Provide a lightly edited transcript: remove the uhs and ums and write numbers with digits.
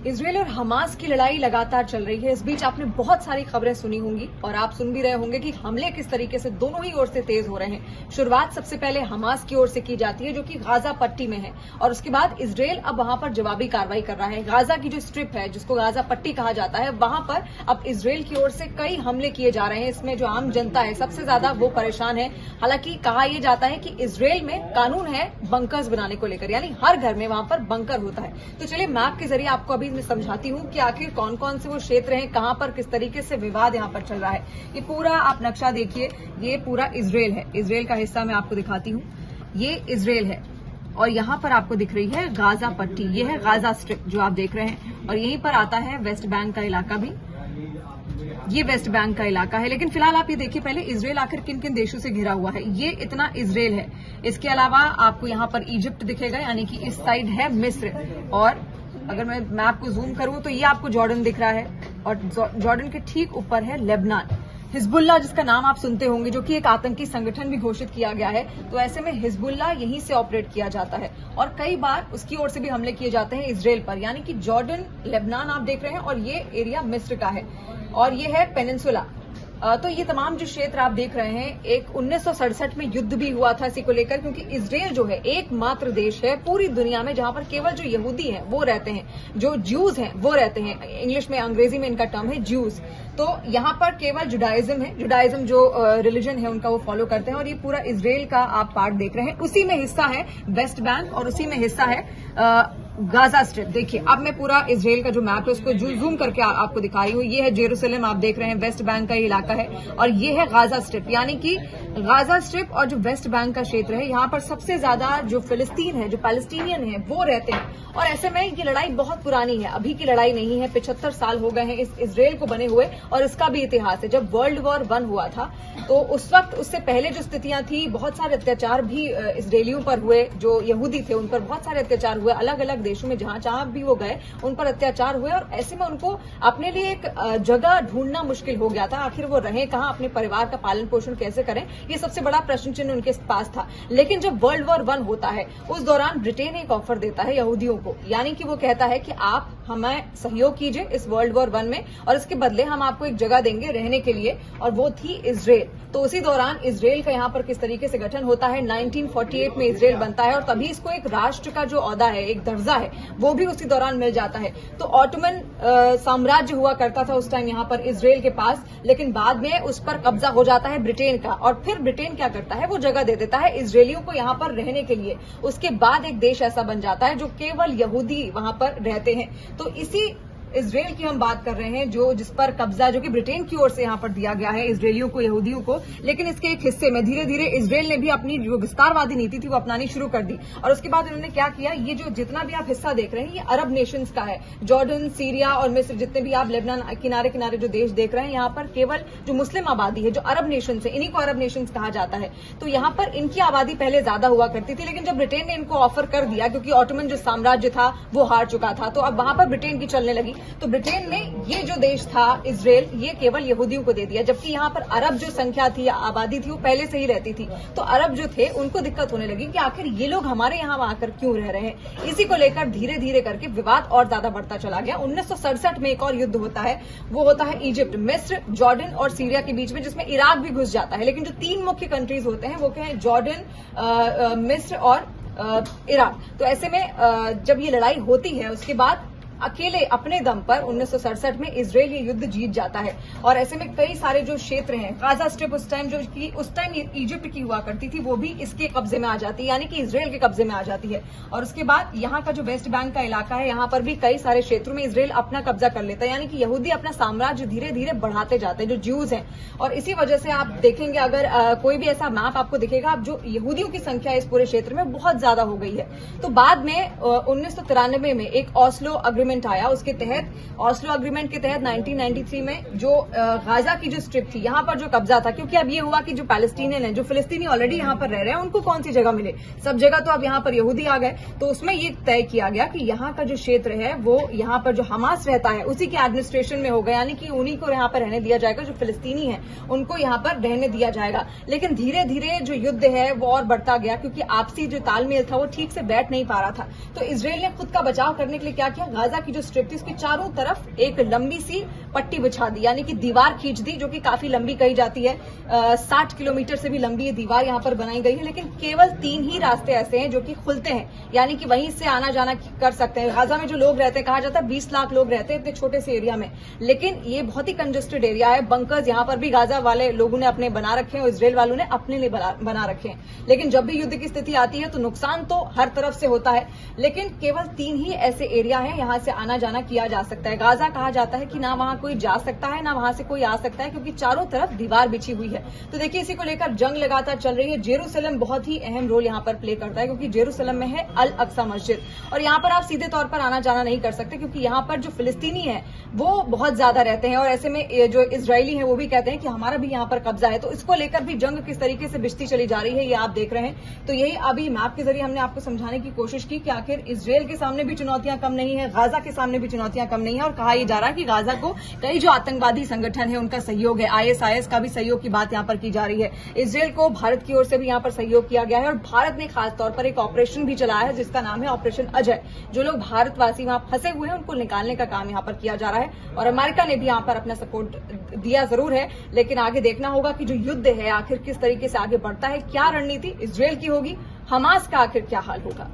Israel और Hamas की लड़ाई लगातार चल रही है। इस बीच आपने बहुत सारी खबरें सुनी होंगी और आप सुन भी रहे होंगे कि हमले किस तरीके से दोनों ही ओर से तेज हो रहे हैं। शुरुआत सबसे पहले हमास की ओर से की जाती है जो कि गाजा पट्टी में है और उसके बाद इसराइल अब वहां पर जवाबी कार्रवाई कर रहा है। गाजा की जो स्ट्रिप है जिसको गाजा पट्टी कहा जाता है वहां पर अब इसराइल की ओर से कई हमले किए जा रहे हैं। इसमें जो आम जनता है सबसे ज्यादा वो परेशान है। हालांकि कहा यह जाता है कि इसराइल में कानून है बंकर्स बनाने को लेकर, यानी हर घर में वहां पर बंकर होता है। तो चलिए मैप के जरिए आपको अभी मैं समझाती हूँ कि आखिर कौन कौन से वो क्षेत्र हैं, कहां पर किस तरीके से विवाद यहां पर चल रहा है। ये पूरा आप नक्शा देखिए, ये पूरा इसराइल है। इसराइल का हिस्सा मैं आपको दिखाती हूँ। ये इसराइल है और यहां पर आपको दिख रही है गाजा पट्टी, ये है गाजा स्ट्रिप जो आप देख रहे हैं और यहीं पर आता है वेस्ट बैंक का इलाका भी। ये वेस्ट बैंक का इलाका है। लेकिन फिलहाल आप ये देखिए पहले इसराइल आखिर किन किन देशों से घिरा हुआ है। ये इतना इसराइल है। इसके अलावा आपको यहाँ पर इजिप्ट दिखेगा, यानी कि इस साइड है मिस्र, और अगर मैं मैप को जूम करूं तो ये आपको जॉर्डन दिख रहा है और जॉर्डन के ठीक ऊपर है लेबनान। हिजबुल्लाह जिसका नाम आप सुनते होंगे, जो कि एक आतंकी संगठन भी घोषित किया गया है। तो ऐसे में हिजबुल्लाह यहीं से ऑपरेट किया जाता है और कई बार उसकी ओर से भी हमले किए जाते हैं इसराइल पर, यानी कि जॉर्डन, लेबनान आप देख रहे हैं और ये एरिया मिस्र का है और ये है पेनिनसुला। तो ये तमाम जो क्षेत्र आप देख रहे हैं, एक 1967 में युद्ध भी हुआ था इसी को लेकर, क्योंकि इसराइल जो है एकमात्र देश है पूरी दुनिया में जहां पर केवल जो यहूदी हैं वो रहते हैं, जो ज्यूज हैं वो रहते हैं। इंग्लिश में, अंग्रेजी में इनका टर्म है ज्यूज। तो यहां पर केवल जुडाइज्म है, जुडाइज्म जो रिलीजन है उनका वो फॉलो करते हैं और ये पूरा इसराइल का आप पार्ट देख रहे हैं। उसी में हिस्सा है वेस्ट बैंक और उसी में हिस्सा है गाजा स्ट्रिप। देखिए अब मैं पूरा इसराइल का जो मैप है उसको जूम करके आपको दिखा रही हूँ। ये है जेरूसलम, आप देख रहे हैं वेस्ट बैंक का इलाका है और ये है गाजा स्ट्रिप, यानी कि गाजा स्ट्रिप और जो वेस्ट बैंक का क्षेत्र है यहाँ पर सबसे ज्यादा जो फिलिस्तीन है, जो पैलेस्टीनियन है वो रहते हैं। और ऐसे में ये लड़ाई बहुत पुरानी है, अभी की लड़ाई नहीं है। 75 साल हो गए हैं इस इसराइल को बने हुए और इसका भी इतिहास है। जब वर्ल्ड वॉर 1 हुआ था तो उस वक्त, उससे पहले जो स्थितियां थी, बहुत सारे अत्याचार भी इसराइलियों पर हुए। जो यहूदी थे उन पर बहुत सारे अत्याचार हुए, अलग अलग देशों में जहां भी वो गए उन पर अत्याचार हुए और ऐसे में उनको अपने लिए एक जगह ढूंढना मुश्किल हो गया था। आखिर वो रहे कहां, अपने परिवार का पालन पोषण कैसे करें, ये सबसे बड़ा प्रश्न चिन्ह उनके पास था। लेकिन जब वर्ल्ड वॉर 1 होता है उस दौरान ब्रिटेन एक ऑफर देता है यहूदियों को, यानी कि वो कहता है कि आप हमें सहयोग कीजिए इस वर्ल्ड वॉर 1 में और इसके बदले हम आपको एक जगह देंगे रहने के लिए, और वो थी इसराइल। तो उसी दौरान इसराइल का यहाँ पर किस तरीके से गठन होता है, 1948 में इसराइल बनता है और तभी इसको एक राष्ट्र का जो ओहदा है, एक दर्जा है, वो भी उसी दौरान मिल जाता है। तो ऑटोमन साम्राज्य हुआ करता था उस टाइम यहाँ पर इसराइल के पास, लेकिन बाद में उस पर कब्जा हो जाता है ब्रिटेन का और फिर ब्रिटेन क्या करता है, वो जगह दे देता है इसराइलियों को यहाँ पर रहने के लिए। उसके बाद एक देश ऐसा बन जाता है जो केवल यहूदी वहां पर रहते हैं। तो इसी इसराइल की हम बात कर रहे हैं जो जिस पर कब्जा, जो कि ब्रिटेन की ओर से यहाँ पर दिया गया है इसराइलियों को, यहूदियों को। लेकिन इसके एक हिस्से में धीरे धीरे इसराइल ने भी अपनी जो विस्तारवादी नीति थी वो अपनानी शुरू कर दी और उसके बाद इन्होंने क्या किया, ये जो जितना भी आप हिस्सा देख रहे हैं ये अरब नेशंस का है। जॉर्डन, सीरिया और मिस्र, जितने भी आप लेबनान किनारे किनारे जो देश देख रहे हैं, यहाँ पर केवल जो मुस्लिम आबादी है, जो अरब नेशंस है, इन्हीं को अरब नेशंस कहा जाता है। तो यहाँ पर इनकी आबादी पहले ज्यादा हुआ करती थी, लेकिन जब ब्रिटेन ने इनको ऑफर कर दिया, क्योंकि ऑटोमन जो साम्राज्य था वो हार चुका था, तो अब वहां पर ब्रिटेन की चलने लगी। तो ब्रिटेन ने ये जो देश था इसराइल, ये केवल यहूदियों को दे दिया, जबकि यहाँ पर अरब जो संख्या थी, आबादी थी, वो पहले से ही रहती थी। तो अरब जो थे उनको दिक्कत होने लगी कि आखिर ये लोग हमारे यहाँ आकर क्यों रह रहे हैं। इसी को लेकर धीरे धीरे करके विवाद और ज्यादा बढ़ता चला गया। 1967 में एक और युद्ध होता है, वो होता है इजिप्ट, मिस्र, जॉर्डन और सीरिया के बीच में, जिसमें इराक भी घुस जाता है। लेकिन जो 3 मुख्य कंट्रीज होते हैं वो क्या है, जॉर्डन, मिस्र और इराक। तो ऐसे में जब ये लड़ाई होती है उसके बाद अकेले अपने दम पर 1967 में इसराइल ये युद्ध जीत जाता है और ऐसे में कई सारे जो क्षेत्र हैं, गाजा स्ट्रिप उस टाइम जो कि उस टाइम इजिप्ट की हुआ करती थी, वो भी इसके कब्जे में आ जाती है, यानी कि इसराइल के कब्जे में आ जाती है। और उसके बाद यहाँ का जो वेस्ट बैंक का इलाका है, यहाँ पर भी कई सारे क्षेत्रों में इसराइल अपना कब्जा कर लेता है, यानी कि यहूदी अपना साम्राज्य धीरे धीरे बढ़ाते जाते हैं, जो ज्यूज हैं। और इसी वजह से आप देखेंगे, अगर कोई भी ऐसा मैप आपको दिखेगा, आप जो यहूदियों की संख्या इस पूरे क्षेत्र में बहुत ज्यादा हो गई है। तो बाद में 1993 में एक ऑस्लो एग्रीमेंट आया, उसके तहत, ऑस्लो एग्रीमेंट के तहत 1993 में जो गाजा की जो स्ट्रिप थी, यहाँ पर जो कब्जा था, क्योंकि अब ये हुआ कि जो पैलेस्टीनियन है, जो फिलिस्तीनी ऑलरेडी यहाँ पर रह रहे हैं, उनको कौन सी जगह मिले, सब जगह तो अब यहाँ पर यहूदी आ गए। तो उसमें ये तय किया गया कि यहाँ का जो क्षेत्र है वो यहाँ पर जो हमास रहता है उसी के एडमिनिस्ट्रेशन में होगा, यानी कि उन्हीं को यहाँ पर रहने दिया जाएगा, जो फिलिस्तीनी है उनको यहाँ पर रहने दिया जाएगा। लेकिन धीरे धीरे जो युद्ध है वो और बढ़ता गया, क्योंकि आपसी जो तालमेल था वो ठीक से बैठ नहीं पा रहा था। तो इसराइल ने खुद का बचाव करने के लिए क्या किया, गाजा गाजा की जो स्ट्रिप थी उसकी चारों तरफ एक लंबी सी पट्टी बिछा दी, यानी कि दीवार खींच दी, जो कि काफी लंबी कही जाती है। 60 किलोमीटर से भी लंबी ये दीवार यहाँ पर बनाई गई है। लेकिन केवल 3 ही रास्ते ऐसे हैं जो कि खुलते हैं, यानी कि वहीं से आना जाना कर सकते हैं। गाजा में जो लोग रहते हैं, कहा जाता है 20 लाख लोग रहते हैं इतने छोटे से एरिया में, लेकिन ये बहुत ही कंजेस्टेड एरिया है। बंकर्स यहाँ पर भी गाजा वाले लोगों ने अपने बना रखे हैं और इसराइल वालों ने अपने लिए बना रखे हैं। लेकिन जब भी युद्ध की स्थिति आती है तो नुकसान तो हर तरफ से होता है, लेकिन केवल 3 ही ऐसे एरिया हैं यहां से आना जाना किया जा सकता है। गाजा कहा जाता है कि ना वहां कोई जा सकता है ना वहां से कोई आ सकता है, क्योंकि चारों तरफ दीवार बिछी हुई है। तो देखिए, इसी को लेकर जंग लगातार चल रही है। जेरूसलम बहुत ही अहम रोल यहां पर प्ले करता है, क्योंकि जेरूसलम में है अल अक्सा मस्जिद, और यहां पर आप सीधे तौर पर आना जाना नहीं कर सकते, क्योंकि यहां पर जो फिलिस्तीनी है वो बहुत ज्यादा रहते हैं, और ऐसे में जो इजरायली है वो भी कहते हैं कि हमारा भी यहां पर कब्जा है। तो इसको लेकर भी जंग किस तरीके से बिछती चली जा रही है, ये आप देख रहे हैं। तो यही अभी मैप के जरिए हमने आपको समझाने की कोशिश की कि आखिर इजरायल के सामने भी चुनौतियां कम नहीं है, गाजा के सामने भी चुनौतियां कम नहीं है, और कहा यह जा रहा है कि गाजा को कई जो आतंकवादी संगठन है उनका सहयोग है, आईएसआईएस का भी सहयोग की बात यहां पर की जा रही है। इजरायल को भारत की ओर से भी यहां पर सहयोग किया गया है, और भारत ने खास तौर पर एक ऑपरेशन भी चलाया है जिसका नाम है ऑपरेशन अजय। जो लोग भारतवासी वहां फंसे हुए हैं उनको निकालने का काम यहां पर किया जा रहा है, और अमेरिका ने भी यहां पर अपना सपोर्ट दिया जरूर है। लेकिन आगे देखना होगा कि जो युद्ध है आखिर किस तरीके से आगे बढ़ता है, क्या रणनीति इजरायल की होगी, हमास का आखिर क्या हाल होगा।